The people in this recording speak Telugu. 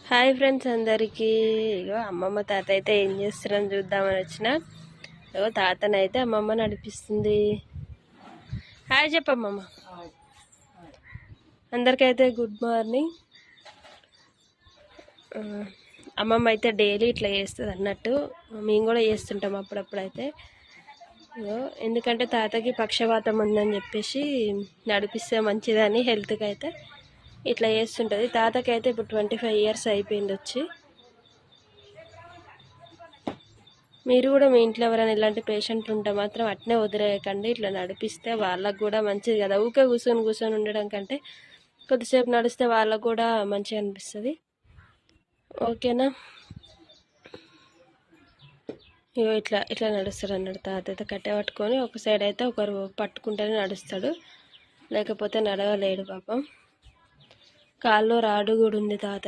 హాయ్ ఫ్రెండ్స్ అందరికీ. ఇగో అమ్మమ్మ తాత అయితే ఏం చేస్తారని చూద్దామని వచ్చిన. ఇగో తాతనైతే అమ్మమ్మ నడిపిస్తుంది. హాయ్ చెప్పమ్మమ్మ. అందరికైతే గుడ్ మార్నింగ్. అమ్మమ్మ అయితే డైలీ ఇట్లా చేస్తుంది అన్నట్టు, మేము కూడా చేస్తుంటాం అప్పుడప్పుడైతే. ఇగో ఎందుకంటే తాతకి పక్షవాతం ఉందని చెప్పేసి నడిపిస్తే మంచిదని హెల్త్కి అయితే ఇట్లా చేస్తుంటుంది. తాతకైతే ఇప్పుడు 25 ఇయర్స్ అయిపోయింది వచ్చి. మీరు కూడా మీ ఇంట్లో ఎవరైనా ఇలాంటి పేషెంట్లు ఉంటే మాత్రం అట్నే వదిలేయకండి, ఇట్లా నడిపిస్తే వాళ్ళకు కూడా మంచిది కదా. ఊకే కూర్చొని ఉండడం కంటే కొద్దిసేపు నడిస్తే వాళ్ళకు కూడా మంచిగా అనిపిస్తుంది. ఓకేనా. ఇగో ఇట్లా ఇట్లా నడుస్తాడు అన్నాడు తాత అయితే. కట్టె పట్టుకొని ఒక సైడ్ అయితే ఒకరు పట్టుకుంటేనే నడుస్తాడు, లేకపోతే నడవలేడు పాపం. కాల్లో రాడు కూడా ఉంది తాత.